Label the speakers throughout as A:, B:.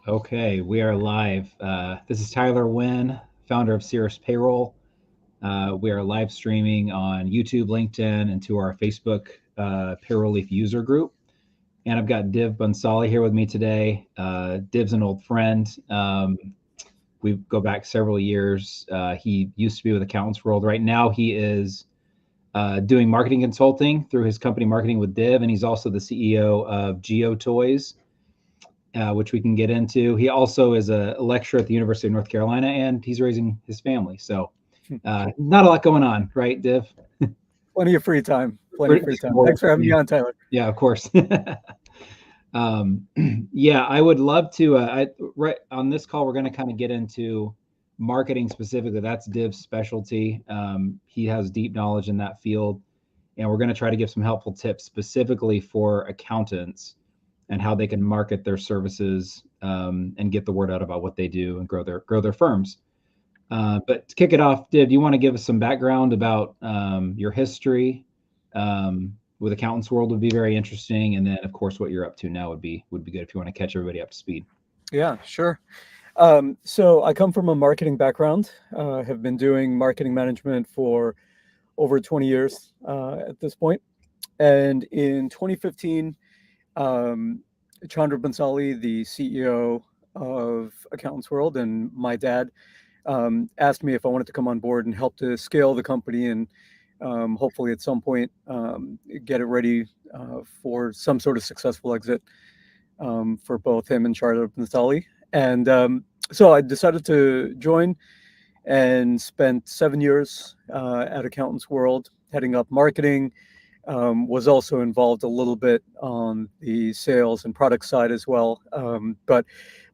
A: Okay, we are live. This is Tyler Wynn, founder of Cirrus Payroll. We are live streaming on YouTube, LinkedIn, and to our Facebook Payroll Leaf user group. And I've got Div Bhansali here with me today. Div's an old friend. We go back several years. He used to be with Accountants World. Right now, he is doing marketing consulting through his company Marketing with Div, and he's also the CEO of Geo Toys, which we can get into. He also is a lecturer at the University of North Carolina, and he's raising his family. So not a lot going on, right, Div?
B: Plenty of free time. Plenty of
A: Pretty
B: free time.
A: bored.
B: Thanks for having me on, Tyler.
A: Yeah, of course. Yeah, I would love to. Right on this call, we're going to kind of get into marketing specifically. That's Div's specialty. He has deep knowledge in that field, and we're going to try to give some helpful tips specifically for accountants and how they can market their services and get the word out about what they do and grow their firms. But to kick it off, Div, do you want to give us some background about your history with Accountants World? Would be very interesting, and then of course what you're up to now would be good if you want to catch everybody up to speed.
B: Yeah, sure. So I come from a marketing background. Have been doing marketing management for over 20 years at this point. And in 2015, Chandra Bansali, the CEO of Accountants World, and my dad asked me if I wanted to come on board and help to scale the company and hopefully at some point get it ready for some sort of successful exit for both him and Chandra Bansali. And so I decided to join and spent 7 years at Accountants World heading up marketing. Was also involved a little bit on the sales and product side as well. But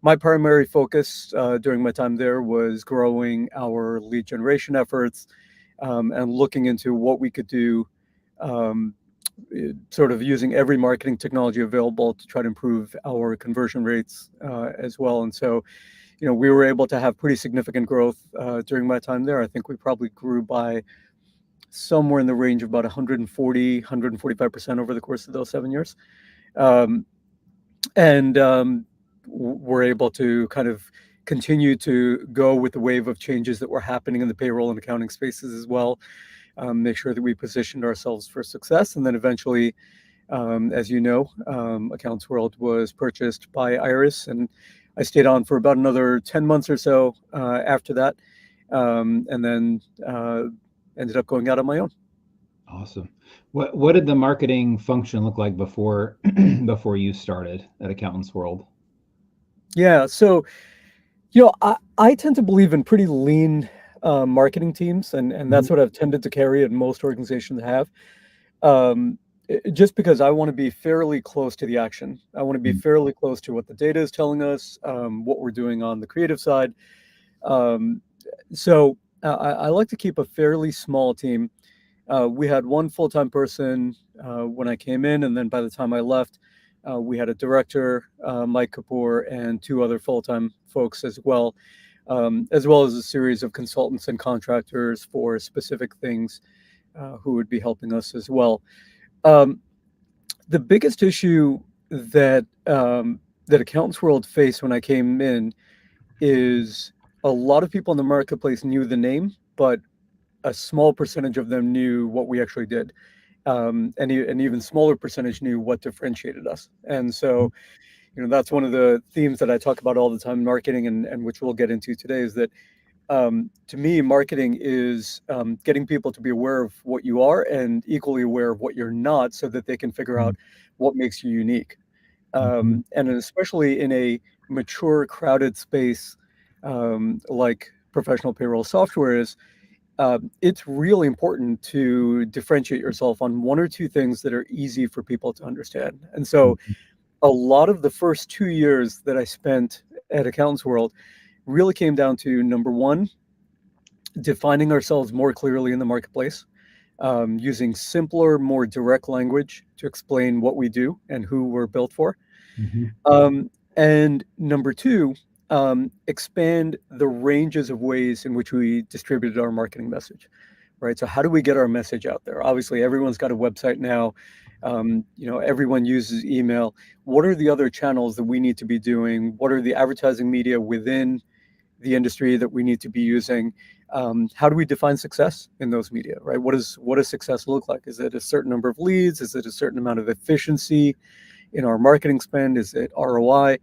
B: my primary focus during my time there was growing our lead generation efforts and looking into what we could do, sort of using every marketing technology available to try to improve our conversion rates as well. And so, we were able to have pretty significant growth during my time there. I think we probably grew by somewhere in the range of about 140, 145% over the course of those 7 years. And we're able to kind of continue to go with the wave of changes that were happening in the payroll and accounting spaces as well. Make sure that we positioned ourselves for success. And then eventually, as you know, Accounts World was purchased by IRIS, and I stayed on for about another 10 months or so after that, and then ended up going out on my own.
A: Awesome. What did the marketing function look like before before you started at Accountants World?
B: Yeah, so I tend to believe in pretty lean marketing teams, and that's what I've tended to carry and most organizations have. Just because I want to be fairly close to the action. I want to be fairly close to what the data is telling us, what we're doing on the creative side. So I like to keep a fairly small team. We had one full-time person when I came in, and then by the time I left, we had a director, Mike Kapoor, and two other full-time folks as well as a series of consultants and contractors for specific things who would be helping us as well. The biggest issue that Accountants World faced when I came in is a lot of people in the marketplace knew the name, but a small percentage of them knew what we actually did. And an even smaller percentage knew what differentiated us. And so, that's one of the themes that I talk about all the time in marketing, and which we'll get into today, is that to me, marketing is getting people to be aware of what you are and equally aware of what you're not, so that they can figure out what makes you unique. And especially in a mature, crowded space like professional payroll software is, it's really important to differentiate yourself on one or two things that are easy for people to understand. And so a lot of the first 2 years that I spent at Accountants World really came down to, number one, defining ourselves more clearly in the marketplace, using simpler, more direct language to explain what we do and who we're built for. And number two, expand the ranges of ways in which we distributed our marketing message, right? So how do we get our message out there? Obviously, everyone's got a website now. Everyone uses email. What are the other channels that we need to be doing? What are the advertising media within the industry that we need to be using? How do we define success in those media, right? What does success look like? Is it a certain number of leads? Is it a certain amount of efficiency in our marketing spend? Is it ROI?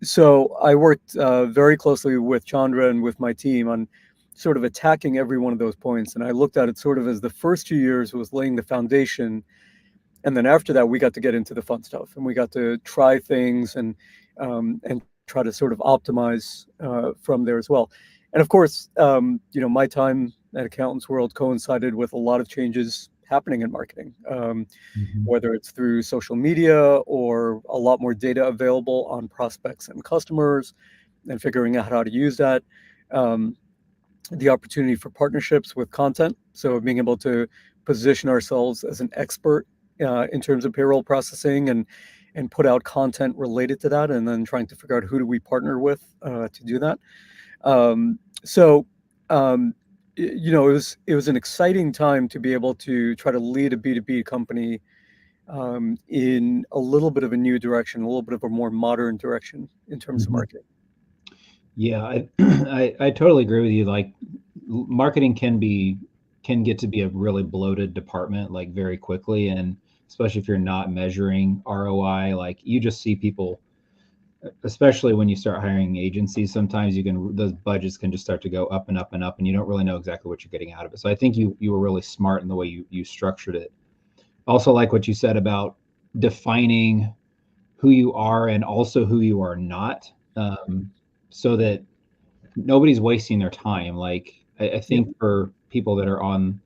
B: So I worked very closely with Chandra and with my team on sort of attacking every one of those points. And I looked at it sort of as the first 2 years was laying the foundation. And then after that, we got to get into the fun stuff, and we got to try things and try to sort of optimize from there as well. And of course, my time at Accountants World coincided with a lot of changes happening in marketing, whether it's through social media or a lot more data available on prospects and customers and figuring out how to use that. The opportunity for partnerships with content. So being able to position ourselves as an expert in terms of payroll processing and put out content related to that, and then trying to figure out who do we partner with to do that. It was an exciting time to be able to try to lead a B2B company in a little bit of a new direction, a little bit of a more modern direction in terms of marketing.
A: Yeah, I totally agree with you. Like, marketing can get to be a really bloated department, like, very quickly, and especially if you're not measuring ROI. Like, you just see people, especially when you start hiring agencies, sometimes those budgets can just start to go up and up and up, and you don't really know exactly what you're getting out of it. So I think you were really smart in the way you structured it. Also, like what you said about defining who you are and also who you are not, so that nobody's wasting their time. Like, I think for people that are on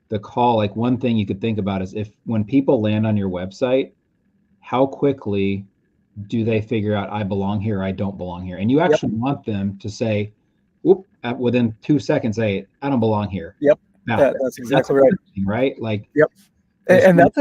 A: the call, like, one thing you could think about is, when people land on your website, how quickly do they figure out I belong here, I don't belong here? And you actually want them to say, whoop, within 2 seconds, say, I don't belong here.
B: Yep.
A: Now,
B: That's exactly right.
A: Right? Like,
B: and that's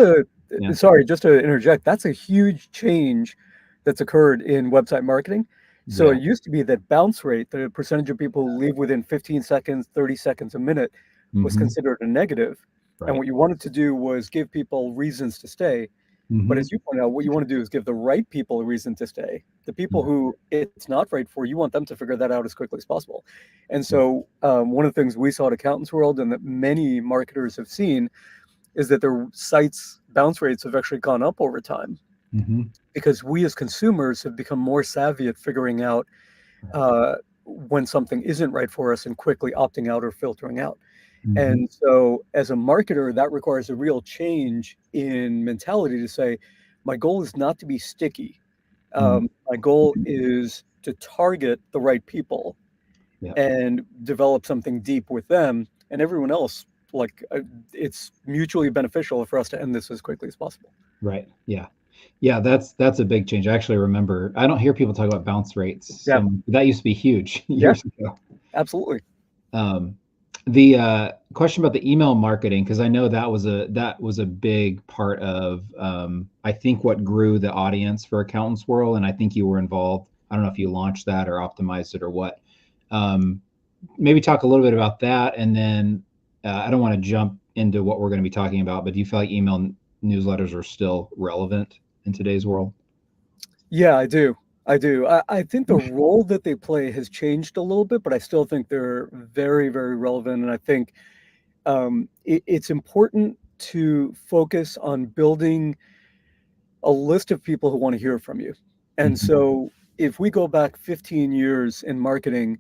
B: sorry, just to interject, that's a huge change that's occurred in website marketing. So it used to be that bounce rate, the percentage of people who leave within 15 seconds, 30 seconds, a minute, was considered a negative. Right. And what you wanted to do was give people reasons to stay. But as you point out, what you want to do is give the right people a reason to stay. The people who it's not right for, you want them to figure that out as quickly as possible. And so one of the things we saw at Accountants World, and that many marketers have seen, is that their sites' bounce rates have actually gone up over time. Because we as consumers have become more savvy at figuring out when something isn't right for us and quickly opting out or filtering out. And so as a marketer, that requires a real change in mentality to say, my goal is not to be sticky. My goal is to target the right people and develop something deep with them, and everyone else. Like, it's mutually beneficial for us to end this as quickly as possible.
A: Right. Yeah, that's a big change. I actually remember, I don't hear people talk about bounce rates. That used to be huge years ago.
B: Absolutely.
A: The question about the email marketing, because I know that was a big part of I think what grew the audience for Accountants World, and I think you were involved. I don't know if you launched that or optimized it or what. Maybe talk a little bit about that, and then I don't want to jump into what we're going to be talking about, but do you feel like email newsletters are still relevant in today's world?
B: Yeah, I do. I think the role that they play has changed a little bit, but I still think they're very, very relevant. And I think it's important to focus on building a list of people who want to hear from you. And so if we go back 15 years in marketing,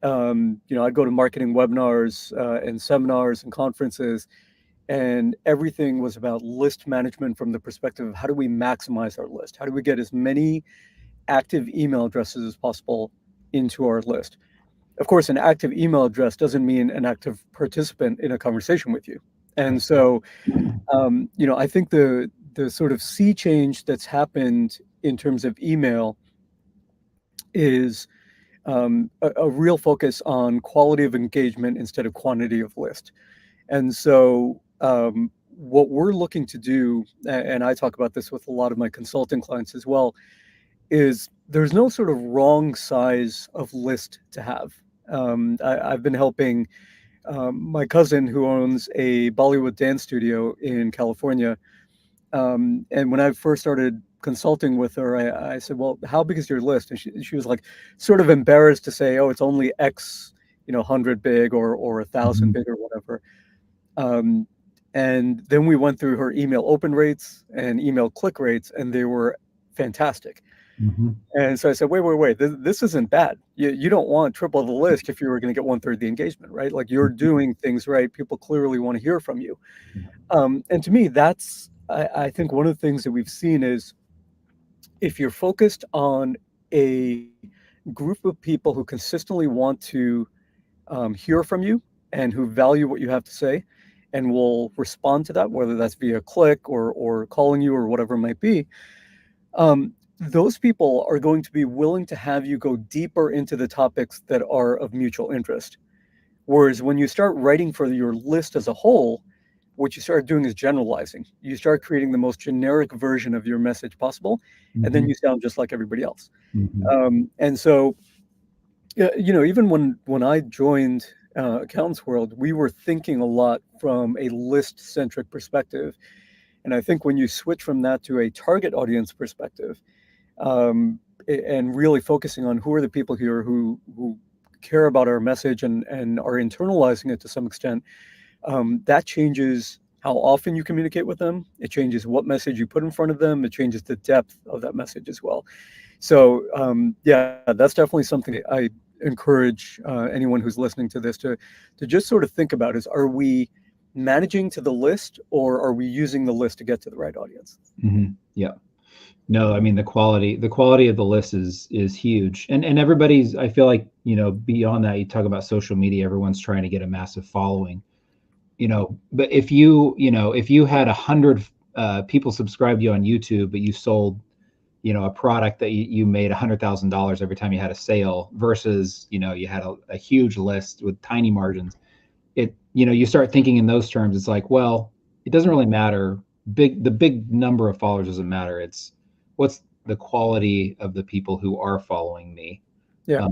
B: I'd go to marketing webinars and seminars and conferences, and everything was about list management from the perspective of how do we maximize our list? How do we get as many active email addresses as possible into our list? Of course, an active email address doesn't mean an active participant in a conversation with you. And so, I think the sort of sea change that's happened in terms of email is a real focus on quality of engagement instead of quantity of list. And so what we're looking to do, and I talk about this with a lot of my consulting clients as well, is there's no sort of wrong size of list to have. I've been helping my cousin, who owns a Bollywood dance studio in California, And when I first started consulting with her, I said, well, how big is your list? And she was like sort of embarrassed to say, oh, it's only X, 100 big or 1,000
A: Mhm.
B: big or whatever. Um, and then we went through her email open rates and email click rates, and they were fantastic.
A: Mhm.
B: And so I said, wait, this isn't bad. You don't want triple the list if you were going to get 1/3 the engagement, right? Like you're doing things right. People clearly want to hear from you.
A: Yeah.
B: And to me, I think one of the things that we've seen is if you're focused on a group of people who consistently want to hear from you and who value what you have to say and will respond to that, whether that's via click or calling you or whatever it might be, those people are going to be willing to have you go deeper into the topics that are of mutual interest. Whereas when you start writing for your list as a whole, what you start doing is generalizing. You start creating the most generic version of your message possible, and then
A: Mhm.
B: you sound just like everybody else.
A: Mhm.
B: And so, yeah, even when I joined Accountants World, we were thinking a lot from a list-centric perspective. And I think when you switch from that to a target audience perspective, and really focusing on who are the people here who care about our message and are internalizing it to some extent, that changes how often you communicate with them. It changes what message you put in front of them. It changes the depth of that message as well. So yeah, that's definitely something I encourage anyone who's listening to this to just sort of think about: is are we managing to the list, or are we using the list to get to the right audience?
A: Mhm. Yeah. No, I mean the quality of the list is huge. And everybody's, I feel like, beyond that, you talk about social media, everyone's trying to get a massive following. But if you had 100 people subscribe to you on YouTube, but you sold, a product that you made $100,000 every time you had a sale versus, you had a huge list with tiny margins. You start thinking in those terms. It's like, well, it doesn't really matter. The big number of followers doesn't matter. It's what's the quality of the people who are following me.
B: Yeah.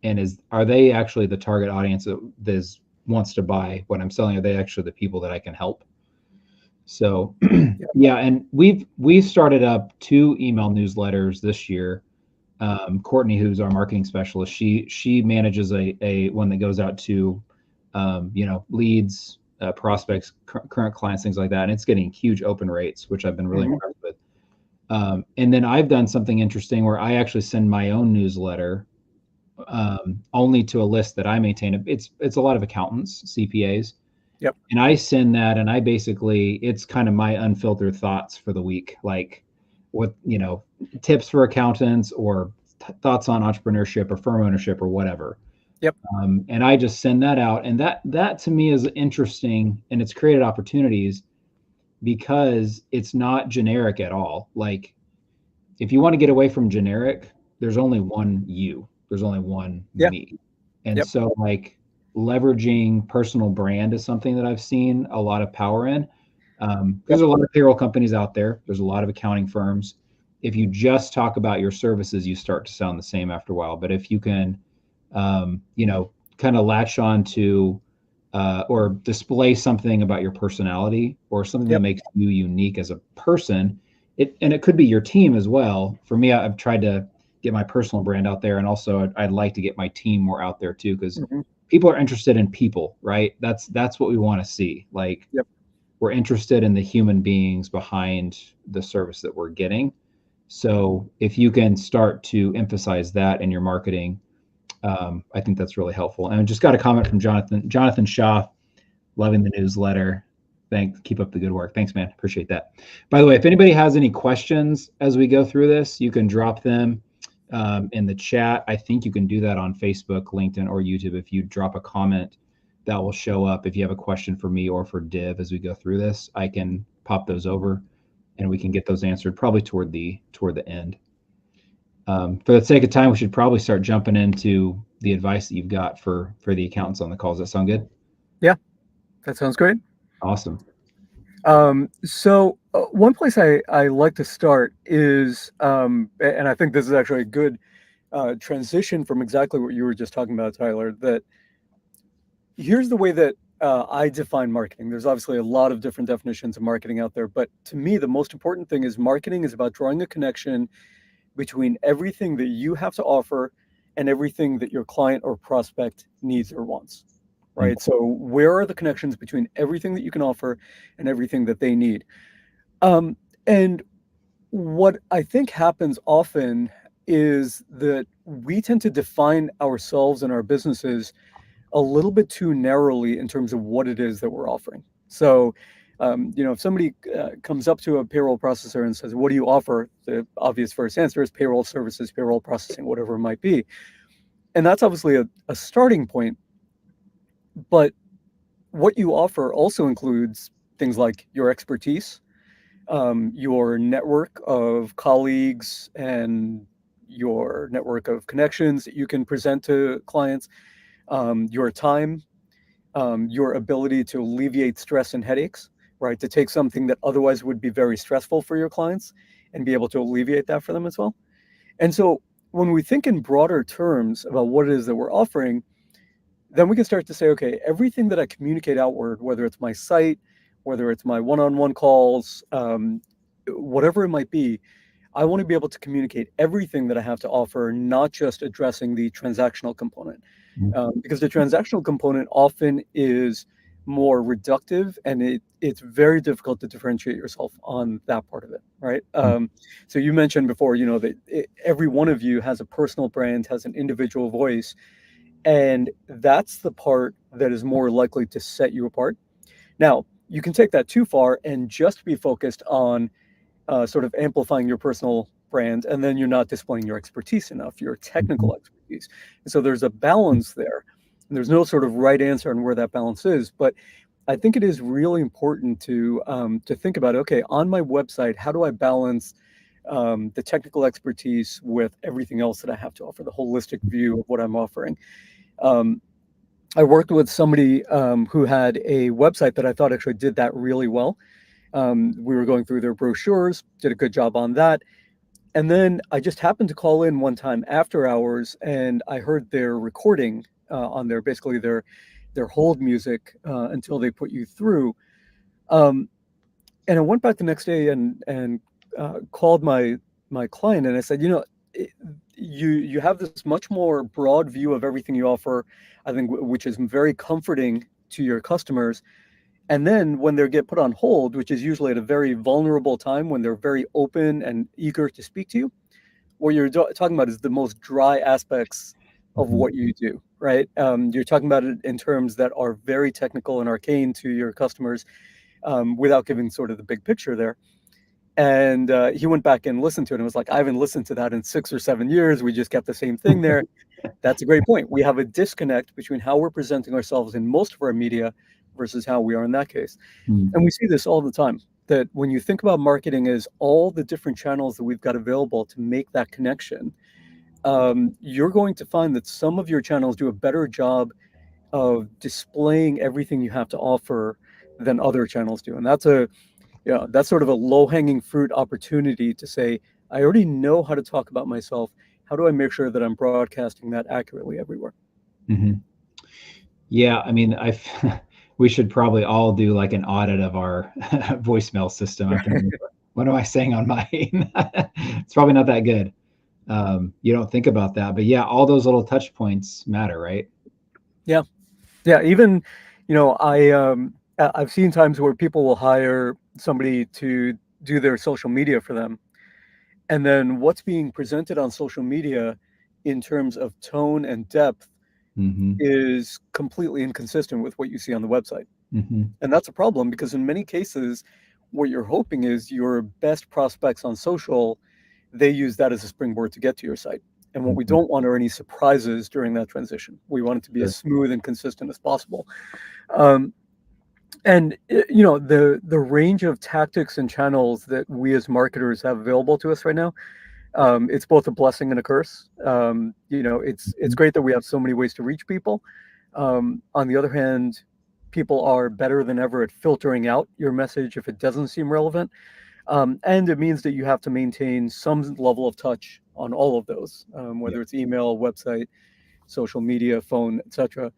A: And are they actually the target audience that wants to buy what I'm selling? Are they actually the people that I can help? So
B: Yeah.
A: yeah, and we've started up 2 email newsletters this year. Courtney, who's our marketing specialist, she manages a one that goes out to leads, prospects, current clients, things like that, and it's getting huge open rates, which I've been really
B: Mhm.
A: impressed with. And then I've done something interesting where I actually send my own newsletter, only to a list that I maintain. It's a lot of accountants, CPAs,
B: Yep.
A: and I send that, and it's kind of my unfiltered thoughts for the week, like what tips for accountants, or thoughts on entrepreneurship or firm ownership or whatever.
B: Yep.
A: And I just send that out, and that to me is interesting, and it's created opportunities because it's not generic at all. Like, if you want to get away from generic, there's only one you. There's only one
B: Yeah.
A: me. And
B: Yep.
A: so, like, leveraging personal brand is something that I've seen a lot of power in. There's
B: Yep.
A: a lot of payroll companies out there. There's a lot of accounting firms. If you just talk about your services, you start to sound the same after a while. But if you can, kind of latch on to, or display something about your personality, or something that
B: Yep.
A: makes you unique as a person, it could be your team as well. For me, I've tried to get my personal brand out there, and also I'd like to get my team more out there too, because
B: Mhm.
A: people are interested in people, right? That's what we want to see. Like,
B: Yep.
A: we're interested in the human beings behind the service that we're getting. So if you can start to emphasize that in your marketing, I think that's really helpful. And I just got a comment from Jonathan Shaw, loving the newsletter. Thanks. Keep up the good work. Thanks, man. Appreciate that. By the way, if anybody has any questions as we go through this, you can drop them in the chat. I think you can do that on Facebook, LinkedIn, or YouTube. If you drop a comment, that will show up. If you have a question for me or for Div as we go through this, I can pop those over, and we can get those answered probably toward the end. For the sake of time, we should probably start jumping into the advice that you've got for the accountants on the calls. Does that sound good?
B: Yeah. That sounds great.
A: Awesome.
B: So one place I like to start is, and I think this is actually a good transition from exactly what you were just talking about, Tyler, that here's the way that I define marketing. There's obviously a lot of different definitions of marketing out there, but to me, the most important thing is marketing is about drawing a connection between everything that you have to offer and everything that your client or prospect needs or wants,
A: Mm.
B: right? So where are the connections between everything that you can offer and everything that they need? And what I think happens often is that we tend to define ourselves and our businesses a little bit too narrowly in terms of what it is that we're offering. So, if somebody comes up to a payroll processor and says, "What do you offer?" The obvious first answer is payroll services, payroll processing, whatever it might be. And that's obviously a starting point. But what you offer also includes things like your expertise, your network of colleagues, and your network of connections that you can present to clients, your time, your ability to alleviate stress and headaches, right? To take something that otherwise would be very stressful for your clients and be able to alleviate that for them as well. And so when we think in broader terms about what it is that we're offering, then we can start to say, okay, everything that I communicate outward, whether it's my site, whether it's my one-on-one calls, whatever it might be, I want to be able to communicate everything that I have to offer, not just addressing the transactional component. Because the transactional component often is more reductive, and it's very difficult to differentiate yourself on that part of it, right? So you mentioned before, that every one of you has a personal brand, has an individual voice, and that's the part that is more likely to set you apart. Now, you can take that too far and just be focused on sort of amplifying your personal brand, and then you're not displaying your expertise enough, your technical expertise. And so there's a balance there. And there's no sort of right answer on where that balance is, but I think it is really important to think about, okay, on my website, how do I balance the technical expertise with everything else that I have to offer, the holistic view of what I'm offering. Um, I worked with somebody who had a website that I thought actually did that really well. We were going through their brochures, did a good job on that. And then I just happened to call in one time after hours, and I heard their recording on their basically their hold music until they put you through. Um, and I went back the next day and called my client, and I said, it, you have this much more broad view of everything you offer, I think, which is very comforting to your customers. And then when they get put on hold, which is usually at a very vulnerable time when they're very open and eager to speak to you, what you're talking about is the most dry aspects of what you do, right? You're talking about it in terms that are very technical and arcane to your customers, without giving sort of the big picture there. And he went back and listened to it and was like, I haven't listened to that in 6 or 7 years. We just kept the same thing there. That's a great point. We have a disconnect between how we're presenting ourselves in most of our media versus how we are in that case. And we see this all the time, that when you think about marketing as all the different channels that we've got available to make that connection, you're going to find that some of your channels do a better job of displaying everything you have to offer than other channels do. And that's sort of a low-hanging fruit opportunity to say, I already know how to talk about myself. How do I make sure that I'm broadcasting that accurately everywhere?
A: Mm-hmm. Yeah, I mean, we should probably all do like an audit of our voicemail system. I'm thinking, what am I saying on mine? It's probably not that good. You don't think about that, but yeah, all those little touch points matter, right?
B: Yeah. Even, I've seen times where people will hire somebody to do their social media for them, and then what's being presented on social media in terms of tone and depth
A: Mm-hmm.
B: is completely inconsistent with what you see on the website.
A: Mm-hmm.
B: And that's a problem because in many cases, what you're hoping is your best prospects on social, they use that as a springboard to get to your site. And what we
A: Mm-hmm.
B: don't want are any surprises during that transition. We want it to be
A: Sure.
B: as smooth and consistent as possible. Um, and the range of tactics and channels that we as marketers have available to us right now, it's both a blessing and a curse. It's
A: Mhm.
B: great that we have so many ways to reach people. On the other hand, people are better than ever at filtering out your message if it doesn't seem relevant. And it means that you have to maintain some level of touch on all of those,
A: Yeah.
B: whether it's email, website, social media, phone, etc.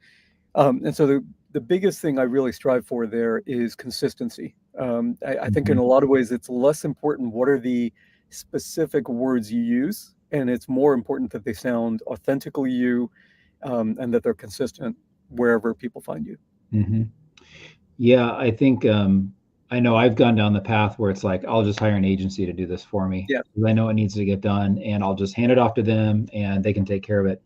B: And so the biggest thing I really strive for there is consistency. I think in
A: Mhm.
B: a lot of ways it's less important what are the specific words you use, and it's more important that they sound authentically you, and that they're consistent wherever people find you.
A: Mhm. Yeah, I think I know I've gone down the path where it's like I'll just hire an agency to do this for me
B: Yeah.
A: because I know it needs to get done, and I'll just hand it off to them, and they can take care of it.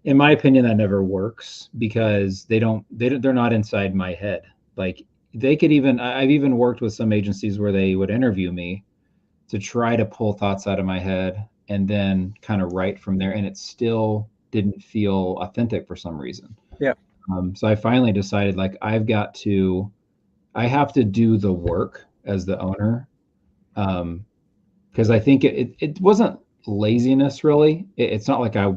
A: In my opinion, that never works because they're not inside my head. Like they could even I've even worked with some agencies where they would interview me to try to pull thoughts out of my head and then kind of write from there, and it still didn't feel authentic for some reason.
B: Yeah.
A: So I finally decided like I have to do the work as the owner, because I think it wasn't laziness really. It's not like I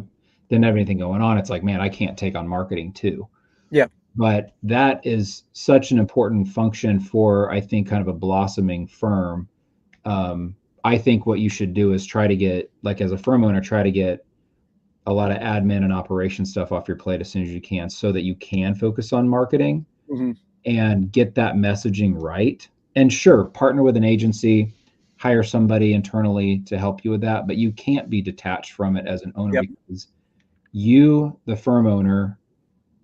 A: didn't have anything going on. It's like, man, I can't take on marketing too.
B: Yeah.
A: But that is such an important function for, I think, kind of a blossoming firm. Um, I think what you should do is try to get, like as a firm owner, try to get a lot of admin and operation stuff off your plate as soon as you can so that you can focus on marketing
B: Hmm.
A: and get that messaging right. And sure, partner with an agency, hire somebody internally to help you with that, but you can't be detached from it as an owner
B: Yep.
A: because you, the firm owner,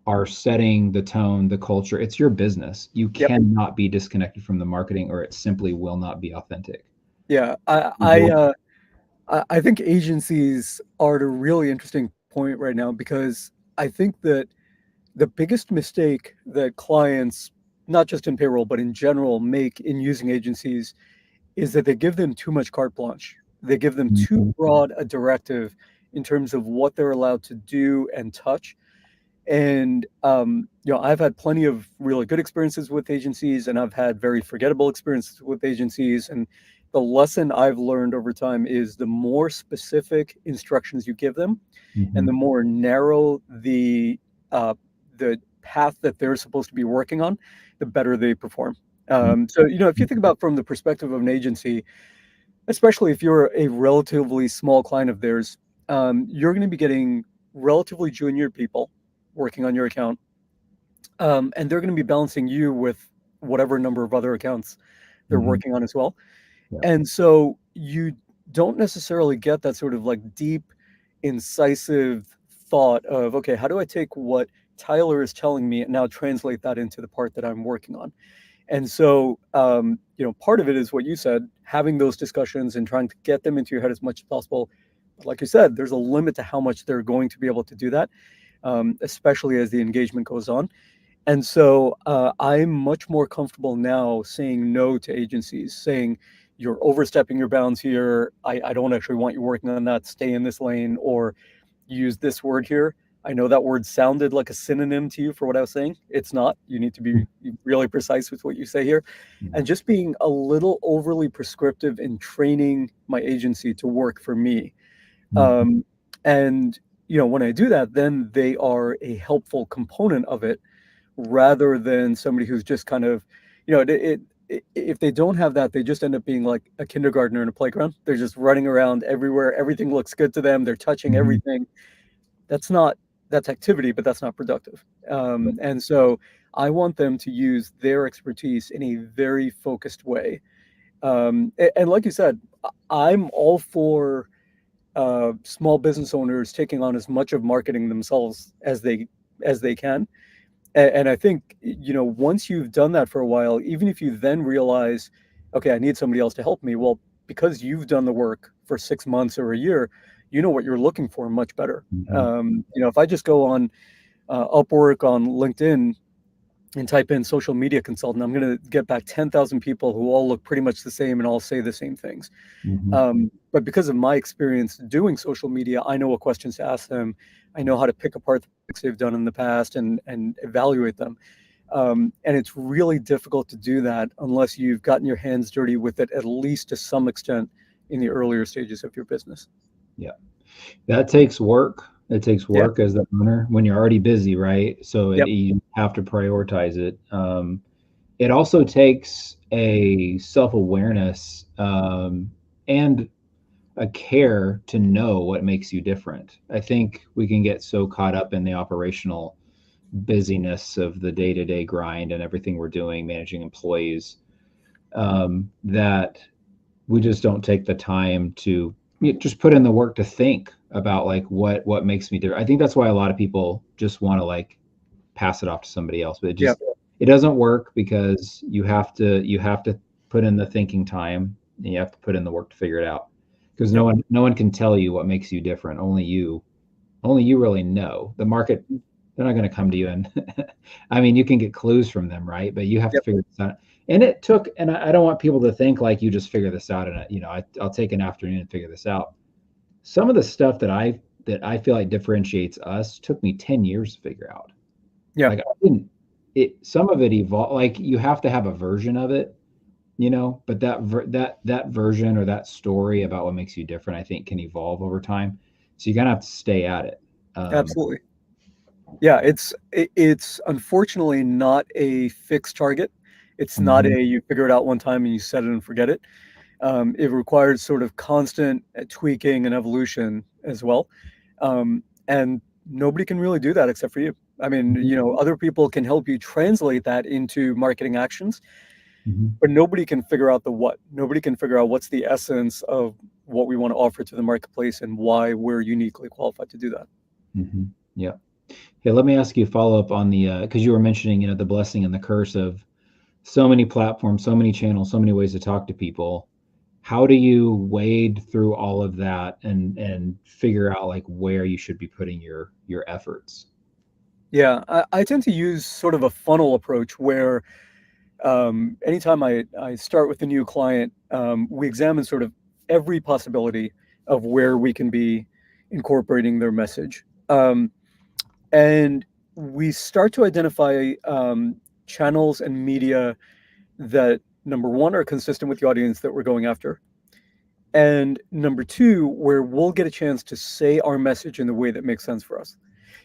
A: are setting the tone, the culture. It's your business. You
B: Yep.
A: cannot be disconnected from the marketing or it simply will not be authentic.
B: Yeah. I think agencies are at a really interesting point right now because I think that the biggest mistake that clients, not just in payroll, but in general, make in using agencies is that they give them too much carte blanche. They give them too
A: Mhm.
B: broad a directive in terms of what they're allowed to do and touch. And I've had plenty of really good experiences with agencies, and I've had very forgettable experiences with agencies. And the lesson I've learned over time is the more specific instructions you give them, and the
A: Mhm.
B: more narrow the path that they're supposed to be working on, the better they perform. So, if you think about from the perspective of an agency, especially if you're a relatively small client of theirs, you're going to be getting relatively junior people working on your account, and they're going to be balancing you with whatever number of other accounts they're
A: Mhm.
B: working on as well.
A: Yeah.
B: And so you don't necessarily get that sort of like deep, incisive thought of, okay, how do I take what Tyler is telling me and now translate that into the part that I'm working on? And so, part of it is what you said, having those discussions and trying to get them into your head as much as possible. But like you said, there's a limit to how much they're going to be able to do that, especially as the engagement goes on. And so I'm much more comfortable now saying no to agencies, saying, you're overstepping your bounds here. I don't actually want you working on that. Stay in this lane or use this word here. I know that word sounded like a synonym to you for what I was saying. It's not. You need to be really precise with what you say here.
A: Yeah.
B: And just being a little overly prescriptive in training my agency to work for me.
A: Mhm.
B: Um, and, when I do that, then they are a helpful component of it rather than somebody who's just kind of, if they don't have that, they just end up being like a kindergartner in a playground. They're just running around everywhere. Everything looks good to them. They're touching
A: Mhm.
B: everything. That's not, that's activity, but that's not productive. And so I want them to use their expertise in a very focused way. And like you said, I'm all for small business owners taking on as much of marketing themselves as they can. And I think, once you've done that for a while, even if you then realize, okay, I need somebody else to help me, well, because you've done the work for 6 months or a year, you know what you're looking for much better.
A: Mhm.
B: If I just go on Upwork, on LinkedIn, and type in social media consultant, I'm going to get back 10,000 people who all look pretty much the same and all say the same things.
A: Mhm.
B: But because of my experience doing social media, I know what questions to ask them. I know how to pick apart the things they've done in the past and evaluate them. And it's really difficult to do that unless you've gotten your hands dirty with it, at least to some extent in the earlier stages of your business.
A: Yeah. That takes work. It takes
B: Yeah.
A: work as the owner when you're already busy, right? So
B: Yep.
A: you have to prioritize it. It also takes a self-awareness and a care to know what makes you different. I think we can get so caught up in the operational busyness of the day-to-day grind and everything we're doing, managing employees, that we just don't take the time to just put in the work to think about like what makes me different. I think that's why a lot of people just want to like pass it off to somebody else, but
B: Yeah.
A: it doesn't work because you have to put in the thinking time and you have to put in the work to figure it out. Because
B: Yep.
A: no one can tell you what makes you different. Only you really know. The market, they're not going to come to you and I mean, you can get clues from them, right? But you have to
B: Yep.
A: figure this out. And it took, and I don't want people to think like you just figure this out and I'll take an afternoon and figure this out. Some of the stuff that I feel like differentiates us took me 10 years to figure out.
B: Yeah.
A: Like I didn't it some of it evolved, like you have to have a version of it, but that version or that story about what makes you different, I think can evolve over time. So you're gonna have to stay at it.
B: Absolutely. Yeah, it's unfortunately not a fixed target. It's not
A: Mhm,
B: a you figure it out one time and you set it and forget it. It requires sort of constant tweaking and evolution as well. And nobody can really do that except for you. I mean,
A: mhm,
B: other people can help you translate that into marketing actions,
A: mhm,
B: but nobody can figure out the what. Nobody can figure out what's the essence of what we want to offer to the marketplace and why we're uniquely qualified to do that.
A: mhm. Yeah. Hey, let me ask you a follow up on the because you were mentioning, the blessing and the curse of so many platforms, so many channels, so many ways to talk to people. How do you wade through all of that and figure out like where you should be putting your efforts?
B: Yeah, I tend to use sort of a funnel approach where anytime I start with a new client, we examine sort of every possibility of where we can be incorporating their message. And we start to identify channels and media that, number one, are consistent with the audience that we're going after. And number two, where we'll get a chance to say our message in the way that makes sense for us.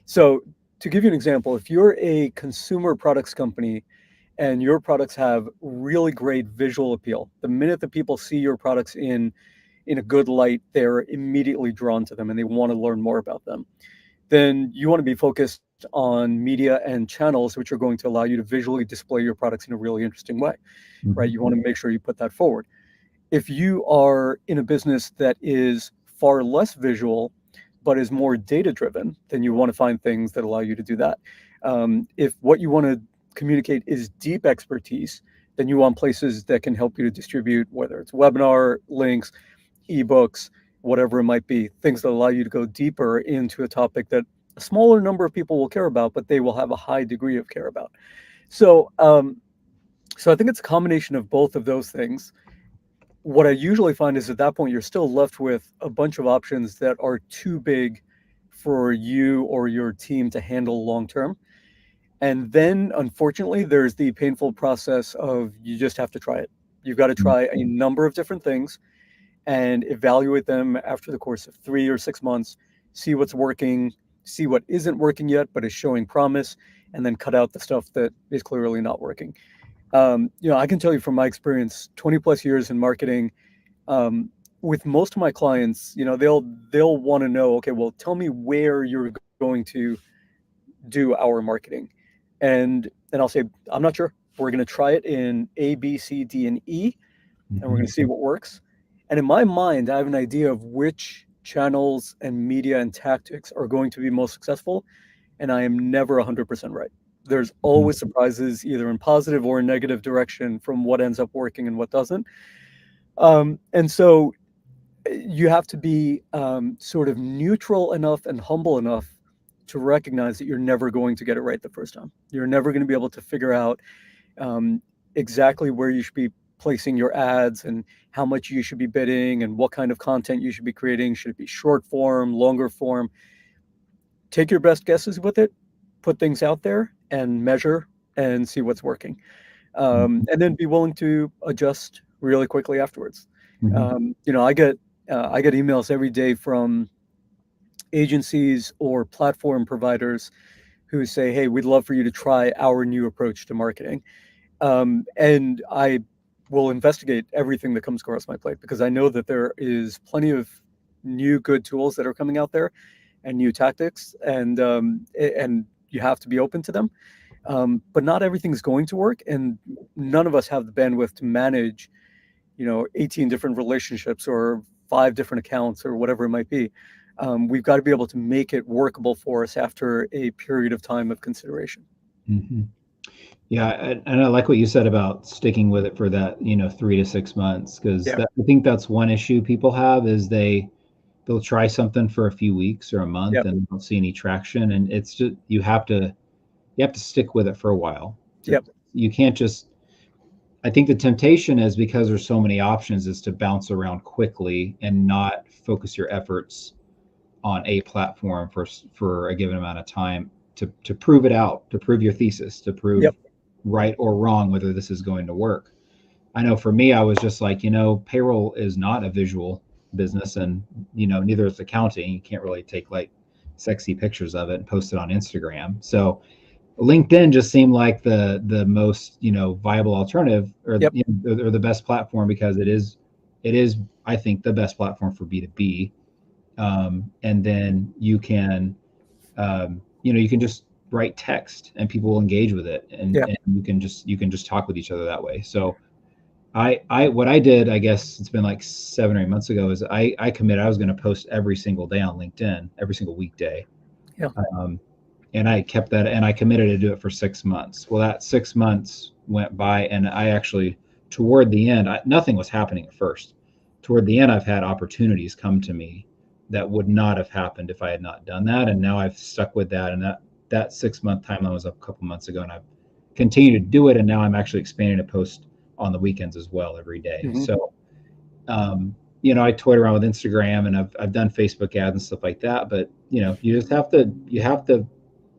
B: So, to give you an example, if you're a consumer products company and your products have really great visual appeal, the minute that people see your products in a good light, they're immediately drawn to them and they want to learn more about them. Then you want to be focused on media and channels which are going to allow you to visually display your products in a really interesting way, right?
A: Mhm,
B: You want to make sure you put that forward. If you are in a business that is far less visual but is more data driven, then you want to find things that allow you to do that. If what you want to communicate is deep expertise, then you want places that can help you to distribute, whether it's webinar links, ebooks, whatever it might be, things that allow you to go deeper into a topic that a smaller number of people will care about, but they will have a high degree of care about. So, I think it's a combination of both of those things. What I usually find is at that point, you're still left with a bunch of options that are too big for you or your team to handle long term. And then, unfortunately, there's the painful process of you just have to try it. You've got to
A: mhm,
B: try a number of different things and evaluate them after the course of 3 or 6 months, see what's working, see what isn't working yet, but is showing promise, and then cut out the stuff that is clearly not working. I can tell you from my experience, 20 plus years in marketing, um, with most of my clients, they'll want to know, okay, well, tell me where you're going to do our marketing, and I'll say, I'm not sure. We're going to try it in A, B, C, D, and E, and we're
A: mhm,
B: going to see what works. And in my mind, I have an idea of which channels and media and tactics are going to be most successful, and I am never 100% right. There's
A: mhm,
B: always surprises, either in positive or negative direction, from what ends up working and what doesn't. And so you have to be sort of neutral enough and humble enough to recognize that you're never going to get it right the first time. You're never going to be able to figure out um, exactly where you should be placing your ads and how much you should be bidding and what kind of content you should be creating. Should it be short form, longer form? Take your best guesses with it, put things out there and measure and see what's working.
A: mhm,
B: And then be willing to adjust really quickly afterwards.
A: mhm,
B: I get emails every day from agencies or platform providers who say, "Hey, we'd love for you to try our new approach to marketing." And I will investigate everything that comes across my plate because I know that there is plenty of new good tools that are coming out there and new tactics. And you have to be open to them. But not everything's going to work, and none of us have the bandwidth to manage, 18 different relationships or 5 different accounts or whatever it might be. We've got to be able to make it workable for us after a period of time of consideration.
A: Mm-hmm. Yeah, and I like what you said about sticking with it for that, 3 to 6 months, because
B: Yeah.
A: I think that's one issue people have is they'll try something for a few weeks or a month
B: Yep.
A: and don't see any traction, and it's just you have to stick with it for a while.
B: Yep.
A: You can't just. I think the temptation is because there's so many options is to bounce around quickly and not focus your efforts on a platform for a given amount of time to prove it out, to prove your thesis, to prove
B: Yep.
A: right or wrong whether this is going to work. I know for me, I was just like, payroll is not a visual business, and neither is accounting. You can't really take like sexy pictures of it and post it on Instagram. So LinkedIn just seemed like the most viable alternative, or
B: Yep.
A: or the best platform, because it is I think the best platform for B2B. And then you can you can just write text and people will engage with it, and,
B: Yep.
A: and you can just talk with each other that way. So I what I did, I guess it's been like 7 or 8 months ago, is I committed I was going to post every single day on LinkedIn, every single weekday.
B: Yeah.
A: And I kept that, and I committed to do it for 6 months. Well, that 6 months went by, and I actually, toward the end, nothing was happening at first. Toward the end, I've had opportunities come to me that would not have happened if I had not done that. And now I've stuck with that. And that 6 month timeline was up a couple months ago, and I've continued to do it. And now I'm actually expanding to post on the weekends as well every day.
B: Mm-hmm.
A: So, I toyed around with Instagram, and I've done Facebook ads and stuff like that. But you just have to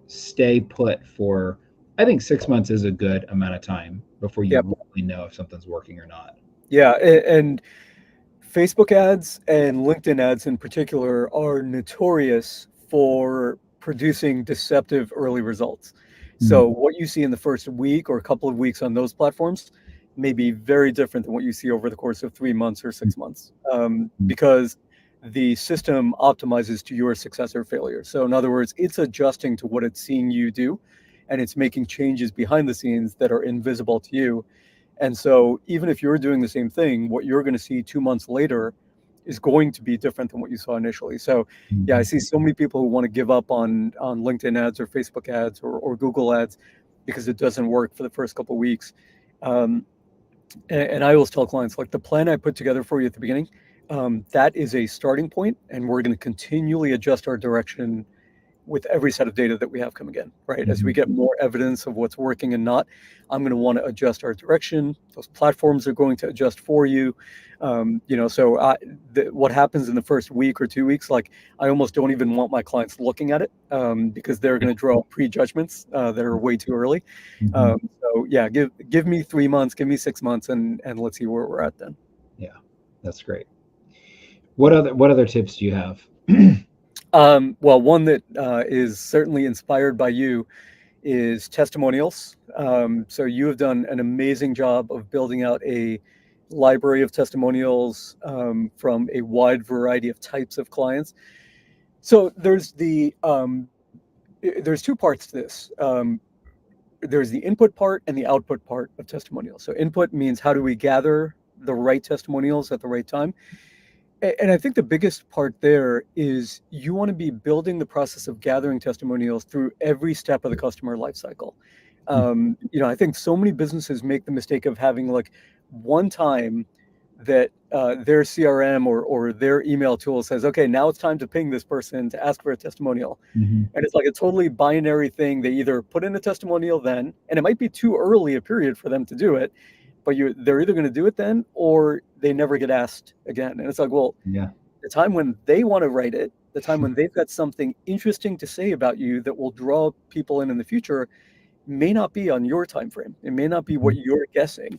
A: stay put for, I think 6 months is a good amount of time before you
B: Yep.
A: really know if something's working or not.
B: Yeah. And Facebook ads and LinkedIn ads in particular are notorious for producing deceptive early results. So what you see in the first week or a couple of weeks on those platforms may be very different than what you see over the course of 3 months or 6 months, because the system optimizes to your success or failure. So in other words, it's adjusting to what it's seeing you do, and it's making changes behind the scenes that are invisible to you. And so even if you're doing the same thing, what you're going to see 2 months later is going to be different than what you saw initially. So yeah, I see so many people who want to give up on LinkedIn ads or Facebook ads or Google ads because it doesn't work for the first couple of weeks. And I always tell clients, like, the plan I put together for you at the beginning, that is a starting point, and we're going to continually adjust our direction with every set of data that we have coming in, right? As we get more evidence of what's working and not, I'm going to want to adjust our direction. Those platforms are going to adjust for you. So what happens in the first week or 2 weeks, like, I almost don't even want my clients looking at it, because they're going to draw prejudgments that are way too early. So yeah, give me 3 months, give me 6 months, and let's see where we're at then.
A: Yeah, that's great. What other tips do you have?
B: Well, one that is certainly inspired by you is testimonials. So you have done an amazing job of building out a library of testimonials from a wide variety of types of clients. So there's two parts to this. There's the input part and the output part of testimonials. So input means, how do we gather the right testimonials at the right time? And I think the biggest part there is you want to be building the process of gathering testimonials through every step of the customer lifecycle. I think so many businesses make the mistake of having, like, one time that their CRM or their email tool says, okay, now it's time to ping this person to ask for a testimonial. And it's like a totally binary thing. They either put in a testimonial then, and it might be too early a period for them to do it, but they're either going to do it then, or they never get asked again. And it's like, well,
A: Yeah.
B: the time when they want to write it, the time when they've got something interesting to say about you that will draw people in the future, may not be on your time frame. It may not be what you're guessing.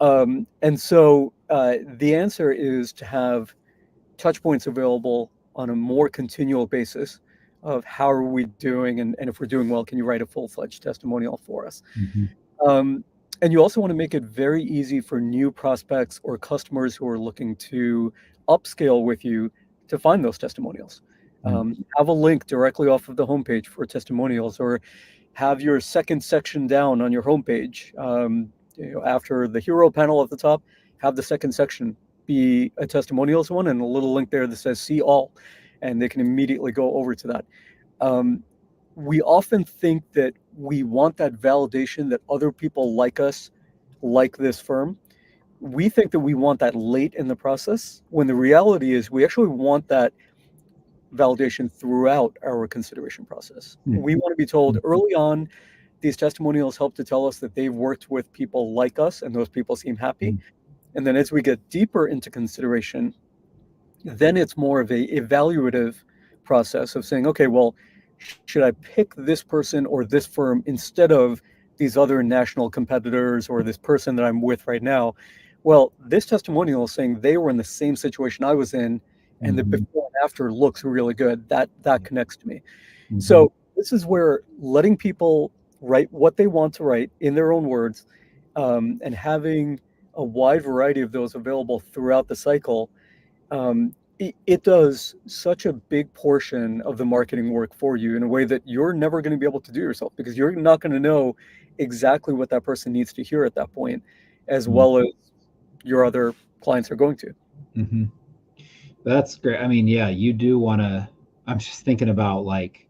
B: And so the answer is to have touch points available on a more continual basis of how are we doing, and if we're doing well, can you write a full-fledged testimonial for us? And you also want to make it very easy for new prospects or customers who are looking to upscale with you to find those testimonials. Have a link directly off of the homepage for testimonials, or have your second section down on your homepage. After the hero panel at the top, have the second section be a testimonials one and a little link there that says see all, and they can immediately go over to that. We often think that we want that validation that other people like us, like this firm. We think that we want that late in the process, when the reality is we actually want that validation throughout our consideration process. We want to be told early on, these testimonials help to tell us that they've worked with people like us and those people seem happy. And then as we get deeper into consideration, then it's more of a evaluative process of saying, okay, well, should I pick this person or this firm instead of these other national competitors or this person that I'm with right now? Well, this testimonial is saying they were in the same situation I was in, and the before and after looks really good. That connects to me. So this is where letting people write what they want to write in their own words, and having a wide variety of those available throughout the cycle, it does such a big portion of the marketing work for you in a way that you're never going to be able to do yourself, because you're not going to know exactly what that person needs to hear at that point, as well as your other clients are going to.
A: That's great. I mean, yeah, you do want to. I'm just thinking about like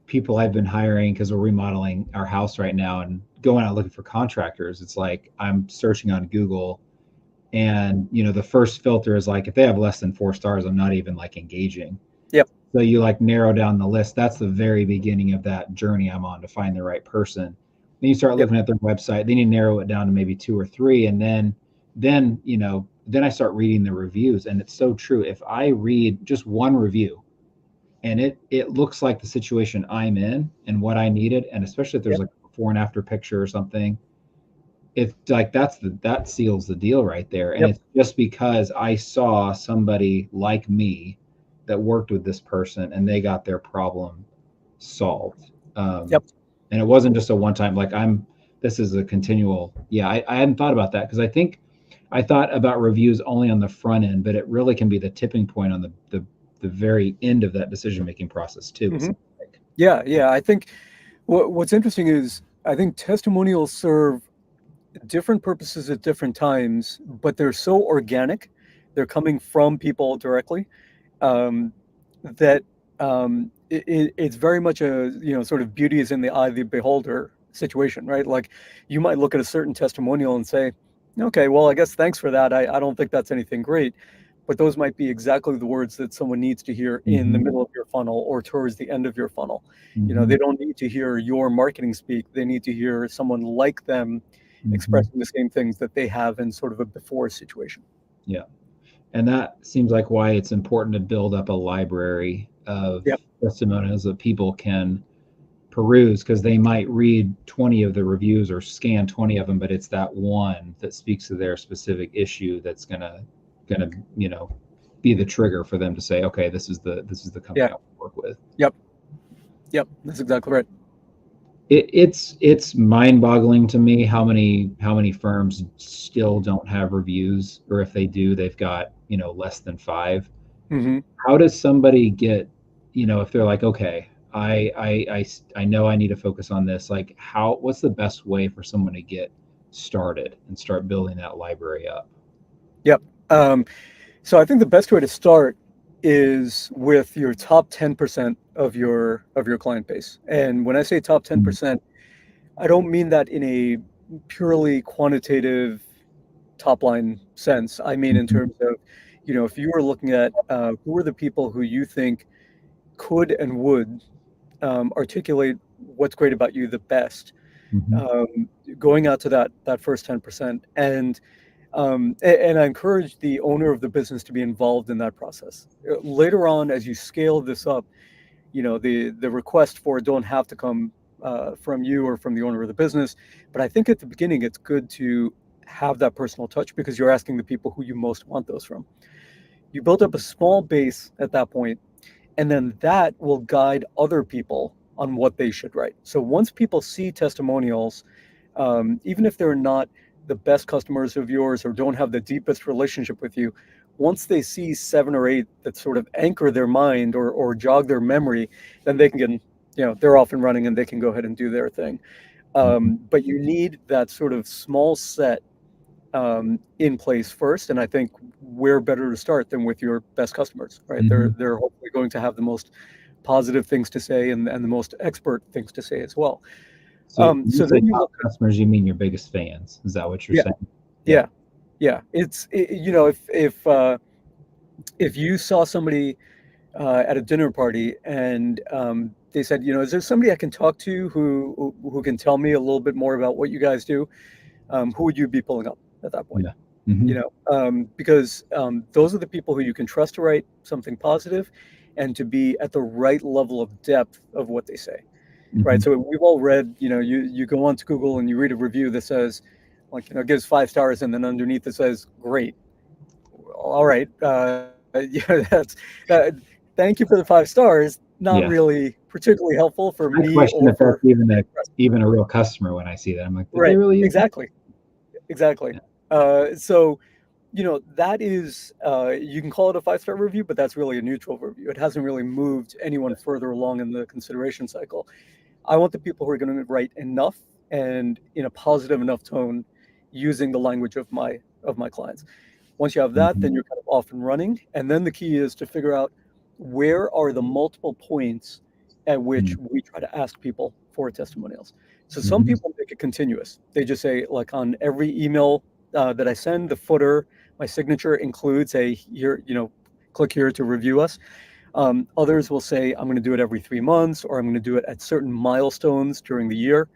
A: people I've been hiring because we're remodeling our house right now and going out looking for contractors. It's like I'm searching on Google, and the first filter is like if they have less than 4 stars, I'm not even like engaging.
B: Yep.
A: So you like narrow down the list. That's the very beginning of that journey I'm on to find the right person. Then you start looking at their website. Then you narrow it down to maybe 2 or 3, and then I start reading the reviews. And it's so true. If I read just one review and it looks like the situation I'm in and what I needed, and especially if there's like a before and after picture or something, it's like that seals the deal right there. And it's just because I saw somebody like me that worked with this person and they got their problem solved. And it wasn't just a one time, like this is a continual. I hadn't thought about that, because I thought about reviews only on the front end, but it really can be the tipping point on the very end of that decision-making process too.
B: I think what's interesting is I think testimonials serve different purposes at different times, but they're so organic. They're coming from people directly, that it's very much a, sort of beauty is in the eye of the beholder situation, right? Like you might look at a certain testimonial and say, okay, well, I guess thanks for that. I don't think that's anything great. But those might be exactly the words that someone needs to hear in the middle of your funnel or towards the end of your funnel. They don't need to hear your marketing speak. They need to hear someone like them expressing the same things that they have in sort of a before situation.
A: Yeah. And that seems like why it's important to build up a library of testimonials that people can peruse, because they might read 20 of the reviews or scan 20 of them, but it's that one that speaks to their specific issue that's gonna be the trigger for them to say, okay, this is the company I work with.
B: Yep, that's exactly right.
A: It's mind-boggling to me how many firms still don't have reviews, or if they do, they've got less than 5. How does somebody get, if they're like, okay, I know I need to focus on this, like what's the best way for someone to get started and start building that library up?
B: So I think the best way to start is with your top 10% of your client base. And when I say top 10%, I don't mean that in a purely quantitative top line sense. I mean in terms of, if you were looking at who are the people who you think could and would articulate what's great about you the best, going out to that first 10%. And I encourage the owner of the business to be involved in that process. Later on, as you scale this up, the request for it don't have to come from you or from the owner of the business. But I think at the beginning, it's good to have that personal touch, because you're asking the people who you most want those from. You build up a small base at that point, and then that will guide other people on what they should write. So once people see testimonials, even if they're not the best customers of yours or don't have the deepest relationship with you, once they see 7 or 8 that sort of anchor their mind or jog their memory, then they can get, they're off and running and they can go ahead and do their thing. But you need that sort of small set in place first. And I think where better to start than with your best customers, right? They're hopefully going to have the most positive things to say and the most expert things to say as well.
A: So
B: then you look
A: at customers, you mean your biggest fans? Is that what you're saying?
B: Yeah. If you saw somebody at a dinner party and they said, is there somebody I can talk to who can tell me a little bit more about what you guys do? Who would you be pulling up at that point? Because those are the people who you can trust to write something positive and to be at the right level of depth of what they say. Right. So we've all read, you go onto Google and you read a review that says, gives 5 stars, and then underneath it says, great. All right. Thank you for the 5 stars. Not really particularly helpful for me or for
A: even a real customer. When I see that, I'm like,
B: right. Exactly. So, that is, you can call it a 5-star review, but that's really a neutral review. It hasn't really moved anyone further along in the consideration cycle. I want the people who are going to write enough and in a positive enough tone using the language of my clients. Once you have that, then you're kind of off and running. And then the key is to figure out where are the multiple points at which we try to ask people for testimonials. So some people make it continuous. They just say, like, on every email that I send, the footer, my signature includes click here to review us. Others will say, I'm going to do it every 3 months, or I'm going to do it at certain milestones during the year.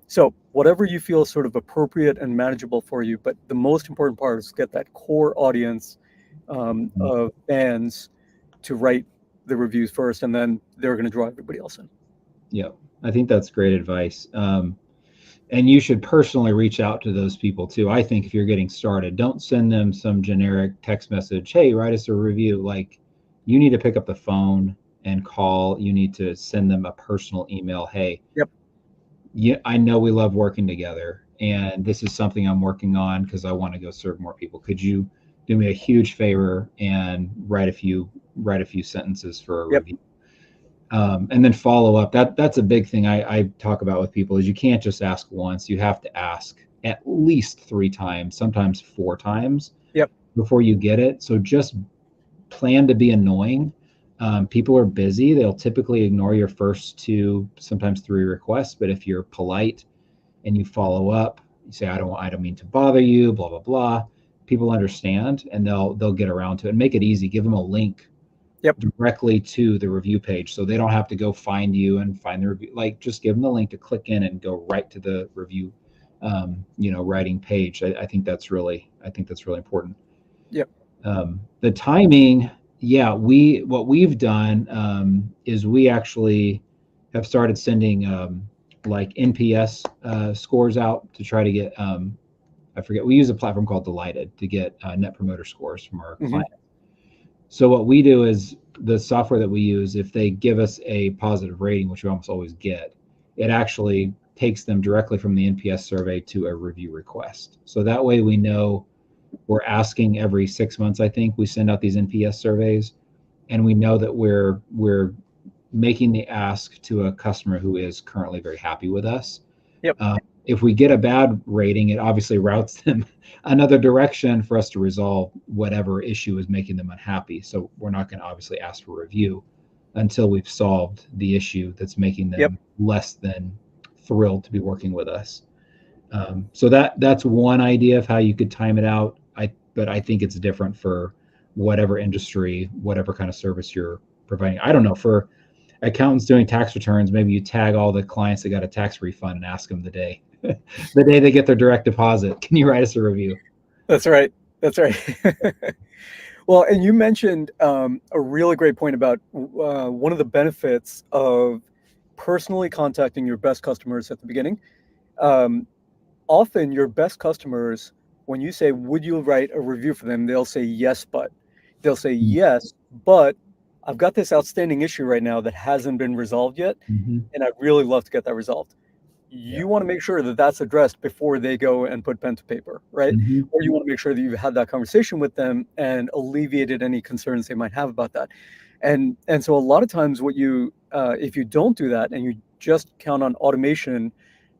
B: So whatever you feel is sort of appropriate and manageable for you. But the most important part is get that core audience of fans to write the reviews first, and then they're going to draw everybody else in.
A: Yeah, I think that's great advice. And you should personally reach out to those people too. I think if you're getting started, don't send them some generic text message, hey, write us a review. Like, you need to pick up the phone and call. You need to send them a personal email. Hey, I know we love working together, and this is something I'm working on because I want to go serve more people. Could you do me a huge favor and write a few sentences for a review? And then follow up. That's a big thing I talk about with people is you can't just ask once. You have to ask at least 3 times, sometimes 4 times before you get it. So just plan to be annoying. People are busy. They'll typically ignore your first 2, sometimes 3 requests. But if you're polite and you follow up, you say, I don't mean to bother you, blah, blah, blah. People understand, and they'll get around to it. And make it easy. Give them a link directly to the review page, so they don't have to go find you and find the review. Like, just give them the link to click in and go right to the review, writing page. I think that's really important. The timing, what we've done is we actually have started sending like NPS scores out to try to get I forget, we use a platform called Delighted to get net promoter scores from our clients. So what we do is the software that we use, if they give us a positive rating, which we almost always get, it actually takes them directly from the NPS survey to a review request. So that way we know we're asking every 6 months, I think, we send out these NPS surveys, and we know that we're making the ask to a customer who is currently very happy with us. If we get a bad rating, it obviously routes them another direction for us to resolve whatever issue is making them unhappy. So we're not going to obviously ask for review until we've solved the issue that's making them less than thrilled to be working with us. So that's one idea of how you could time it out. But I think it's different for whatever industry, whatever kind of service you're providing. I don't know, for accountants doing tax returns, maybe you tag all the clients that got a tax refund and ask them the day they get their direct deposit, can you write us a review?
B: That's right. Well, and you mentioned a really great point about one of the benefits of personally contacting your best customers at the beginning. Often your best customers, when you say, would you write a review for them, they'll say yes, but I've got this outstanding issue right now that hasn't been resolved yet, and I'd really love to get that resolved. you want to make sure that that's addressed before they go and put pen to paper, right?
A: Mhm.
B: Or you want to make sure that you've had that conversation with them and alleviated any concerns they might have about that. And so a lot of times what you if you don't do that and you just count on automation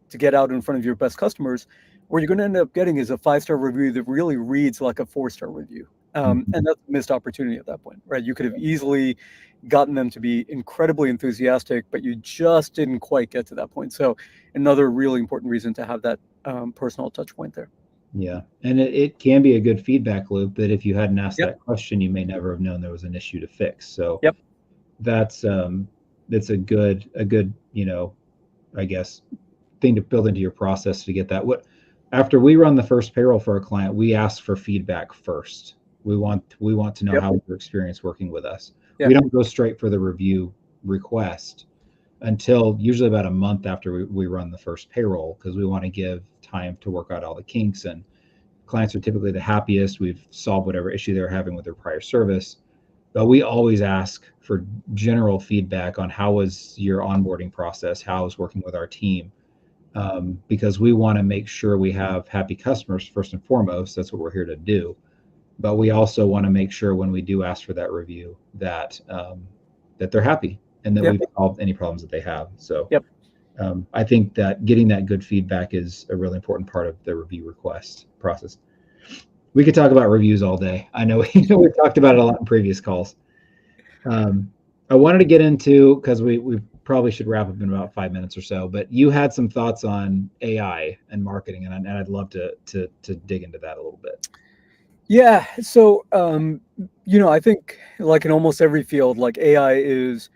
B: to get out in front of your best customers, what you're going to end up getting is a 5-star review that really reads like a 4-star review. And
A: Mhm.
B: that's a missed opportunity at that point, right? You could have easily gotten them to be incredibly enthusiastic, but you just didn't quite get to that point. So another really important reason to have that personal touch point there.
A: Yeah. And it can be a good feedback loop that if you hadn't asked
B: Yep.
A: that question, you may never have known there was an issue to fix. So
B: Yep.
A: that's a good, I guess, thing to build into your process to get that. What after we run the first payroll for a client, we ask for feedback first. We want to know
B: Yep.
A: how your experience working with us.
B: Yeah.
A: We don't go straight for the review request until usually about a month after we run the first payroll, because we want to give time to work out all the kinks, and clients are typically the happiest. We've solved whatever issue they're having with their prior service. But we always ask for general feedback on how was your onboarding process, how is working with our team, because we want to make sure we have happy customers first and foremost. That's what we're here to do. But we also want to make sure when we do ask for that review that that they're happy and that
B: Yep.
A: we've solved any problems that they have. So
B: Yep.
A: I think that getting that good feedback is a really important part of the review request process. We could talk about reviews all day. I know we've talked about it a lot in previous calls. I wanted to get into, because we probably should wrap up in about 5 minutes or so, but you had some thoughts on AI and marketing, and I'd love to dig into that a little bit.
B: Yeah. So, I think like in almost every field, like AI is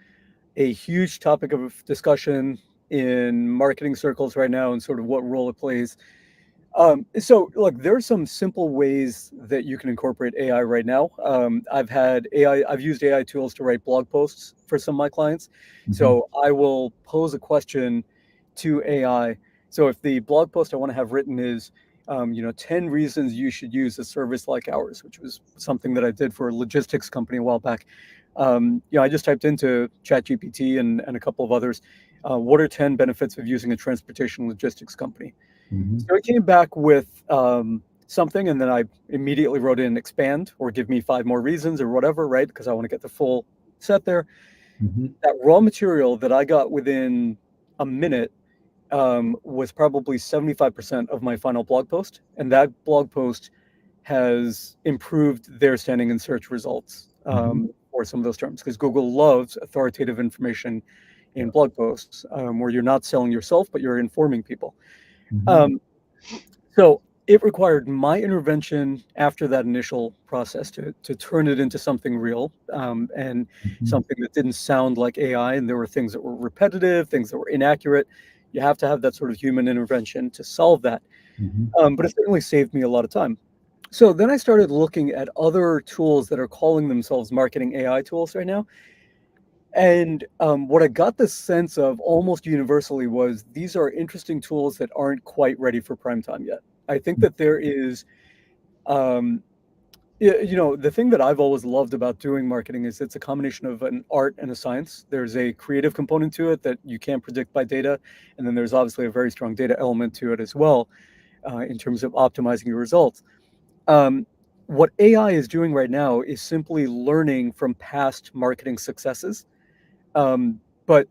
B: a huge topic of discussion in marketing circles right now and sort of what role it plays. So look, there are some simple ways that you can incorporate AI right now. I've used AI tools to write blog posts for some of my clients.
A: Mm-hmm.
B: So I will pose a question to AI. So if the blog post I want to have written is, 10 reasons you should use a service like ours, which was something that I did for a logistics company a while back. I just typed into ChatGPT and a couple of others. What are 10 benefits of using a transportation logistics company?
A: Mm-hmm.
B: So it came back with something, and then I immediately wrote in expand or give me 5 more reasons or whatever, right? Because I want to get the full set there.
A: Mm-hmm.
B: That raw material that I got within a minute was probably 75% of my final blog post. And that blog post has improved their standing in search results
A: Mm-hmm.
B: for some of those terms, because Google loves authoritative information in
A: Yeah.
B: blog posts where you're not selling yourself, but you're informing people.
A: Mm-hmm.
B: Um, So it required my intervention after that initial process to turn it into something real, and
A: Mm-hmm.
B: something that didn't sound like AI. And there were things that were repetitive, things that were inaccurate. You have to have that sort of human intervention to solve that.
A: Mm-hmm.
B: But it certainly saved me a lot of time. So then I started looking at other tools that are calling themselves marketing AI tools right now. And what I got the sense of almost universally was these are interesting tools that aren't quite ready for prime time yet. I think that there is, um, the thing that I've always loved about doing marketing is it's a combination of an art and a science. There's a creative component to it that you can't predict by data. And then there's obviously a very strong data element to it as well, in terms of optimizing your results. Um, what AI is doing right now is simply learning from past marketing successes. But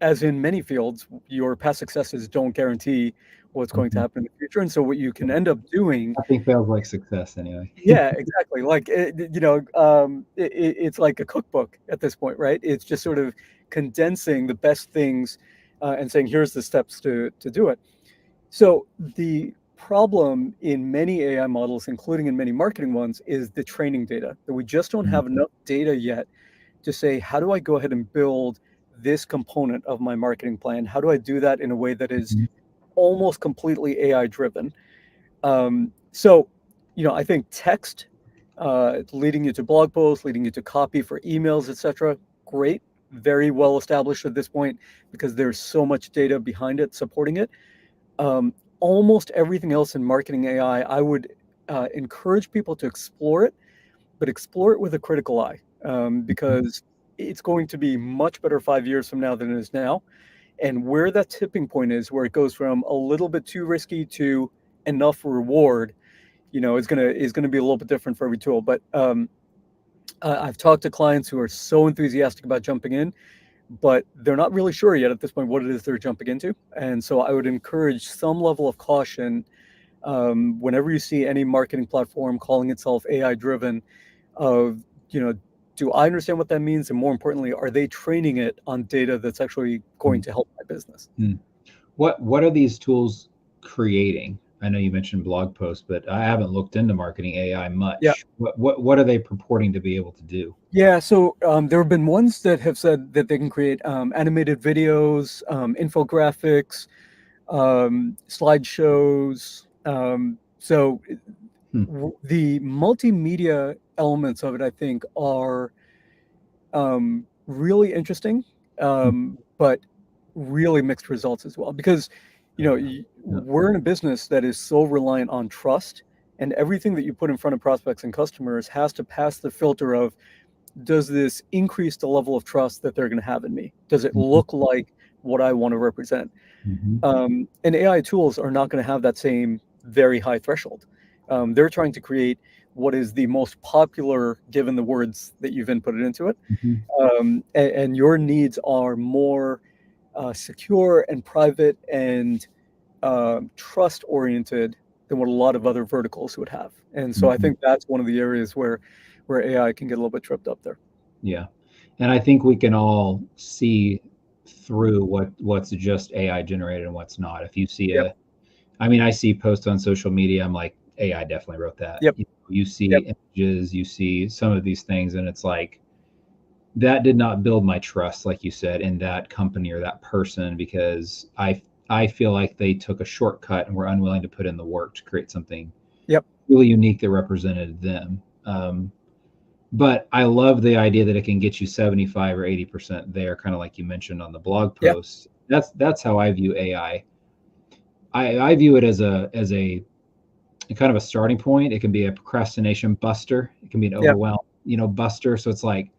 B: as in many fields, your past successes don't guarantee what's going to
A: Mm-hmm.
B: happen in the future. And so what you can end up doing,
A: Nothing fails like success anyway.
B: yeah, exactly. Like, it's like a cookbook at this point, right? It's just sort of condensing the best things and saying, here's the steps to do it. So the problem in many AI models, including in many marketing ones, is the training data, that we just don't have enough data yet to say, how do I go ahead and build this component of my marketing plan? How do I do that in a way that is
A: Mm-hmm.
B: almost completely AI driven? So, I think text, leading you to blog posts, leading you to copy for emails, etc. Great, very well established at this point because there's so much data behind it supporting it. Um, Almost everything else in marketing AI, I would encourage people to explore it, but explore it with a critical eye, because it's going to be much better 5 years from now than it is now. And where that tipping point is, where it goes from a little bit too risky to enough reward, is gonna be a little bit different for every tool. But I've talked to clients who are so enthusiastic about jumping in, but they're not really sure yet at this point what it is they're jumping into. And so I would encourage some level of caution whenever you see any marketing platform calling itself AI driven. Of do I understand what that means, and more importantly, are they training it on data that's actually going to help my business?
A: What are these tools creating? I know you mentioned blog posts, but I haven't looked into marketing AI much.
B: Yeah.
A: What are they purporting to be able to do?
B: Yeah, so there have been ones that have said that they can create animated videos, infographics, slideshows. So the multimedia elements of it, I think, are really interesting, but really mixed results as well. Because, we're in a business that is so reliant on trust, and everything that you put in front of prospects and customers has to pass the filter of, does this increase the level of trust that they're going to have in me? Does it look like what I want to represent? And AI tools are not going to have that same very high threshold. They're trying to create what is the most popular given the words that you've inputted into it. And your needs are more secure and private and trust oriented than what a lot of other verticals would have. And so I think that's one of the areas where AI can get a little bit tripped up there.
A: Yeah. And I think we can all see through what's just AI generated and what's not. If you see I see posts on social media, I'm like, AI definitely wrote that. You see images, you see some of these things, and it's like, that did not build my trust, like you said, in that company or that person, because I feel like they took a shortcut and were unwilling to put in the work to create something really unique that represented them. But I love the idea that it can get you 75 or 80% there, kind of like you mentioned on the blog post. That's how I view AI. I view it as a kind of a starting point. It can be a procrastination buster. It can be an overwhelm, buster. So it's like,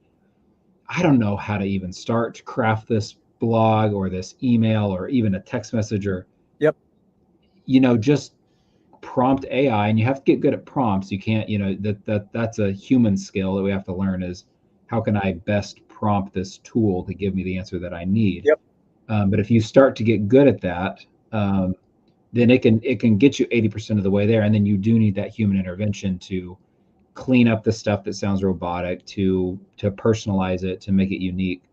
A: I don't know how to even start to craft this blog or this email or even a text message or, just prompt AI. And you have to get good at prompts. You can't, that's a human skill that we have to learn, is how can I best prompt this tool to give me the answer that I need? But if you start to get good at that, then it can get you 80% of the way there. And then you do need that human intervention to clean up the stuff that sounds robotic, to personalize it, to make it unique.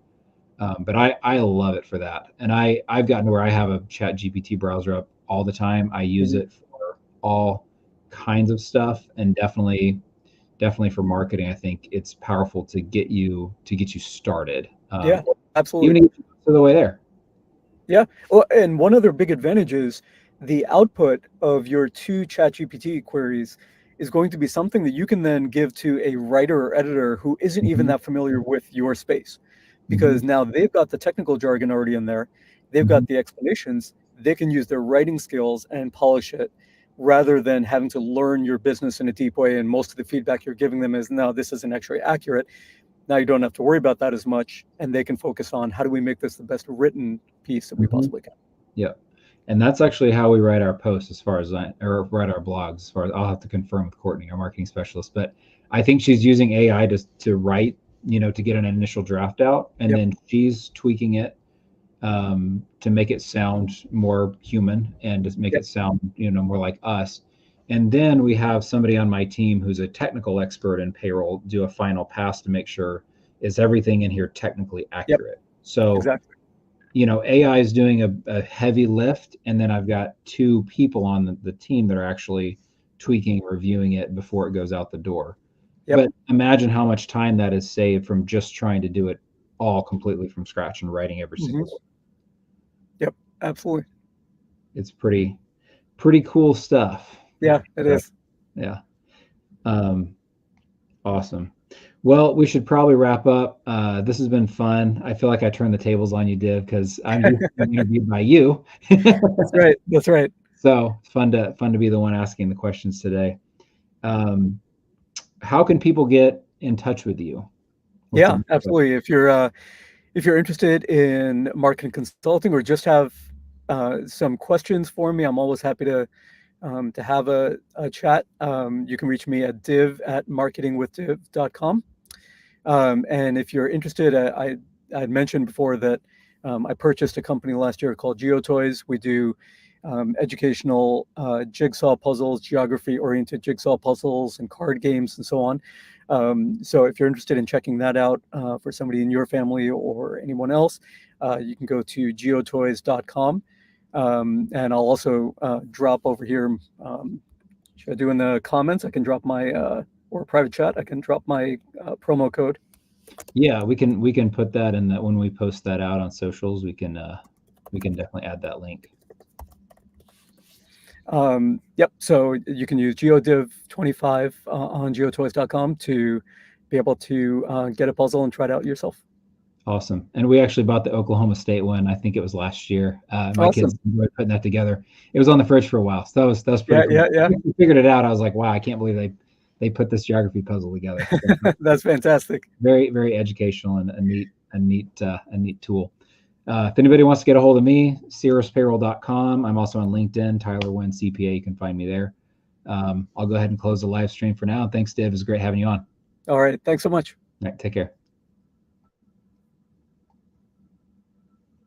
A: But I love it for that. And I've gotten to where I have a ChatGPT browser up all the time. I use it for all kinds of stuff, and definitely for marketing. I think it's powerful to get you started.
B: Absolutely.
A: Even to get you the way there.
B: Well, and one other big advantage is the output of your two ChatGPT queries is going to be something that you can then give to a writer or editor who isn't even that familiar with your space, because now they've got the technical jargon already in there. They've got the explanations. They can use their writing skills and polish it, rather than having to learn your business in a deep way. And most of the feedback you're giving them is, no, this isn't actually accurate. Now you don't have to worry about that as much, and they can focus on, how do we make this the best written piece that we possibly can.
A: And that's actually how we write our posts, or write our blogs, as far as I'll have to confirm with Courtney, our marketing specialist. But I think she's using AI to write, to get an initial draft out, and then she's tweaking it to make it sound more human and just make it sound, more like us. And then we have somebody on my team who's a technical expert in payroll do a final pass to make sure, is everything in here technically accurate? So AI is doing a heavy lift, and then I've got two people on the team that are actually tweaking, reviewing it before it goes out the door. But imagine how much time that is saved from just trying to do it all completely from scratch and writing every single word.
B: Absolutely.
A: It's pretty cool stuff.
B: It is.
A: Awesome. Well, we should probably wrap up. This has been fun. I feel like I turned the tables on you, Div, because I'm interviewed by you.
B: That's right.
A: So it's fun to be the one asking the questions today. How can people get in touch with you?
B: Absolutely. If you're if you're interested in marketing consulting or just have some questions for me, I'm always happy to have a chat. You can reach me at div@marketingwithdiv.com. And if you're interested, I had mentioned before that I purchased a company last year called GeoToys. We do educational jigsaw puzzles, geography-oriented jigsaw puzzles, and card games, and so on. So if you're interested in checking that out for somebody in your family or anyone else, you can go to geotoys.com. And I'll also drop over here. Should I do in the comments? I can drop my or private chat. I can drop my promo code.
A: Yeah, we can put that in that when we post that out on socials. We can definitely add that link.
B: Yep. So you can use GeoDiv25 on geotoys.com to be able to get a puzzle and try it out yourself.
A: Awesome. And we actually bought the Oklahoma State one. I think it was last year. My
B: Awesome.
A: kids enjoyed putting that together. It was on the fridge for a while, so that was pretty cool.
B: Yeah.
A: We figured it out. I was like, wow, I can't believe they put this geography puzzle together.
B: That's fantastic.
A: Very, very educational and a neat tool. If anybody wants to get a hold of me, cirruspayroll.com. I'm also on LinkedIn, Tyler Wynn CPA. You can find me there. I'll go ahead and close the live stream for now. Thanks, Div. It was great having you on.
B: All right. Thanks so much.
A: All right. Take care.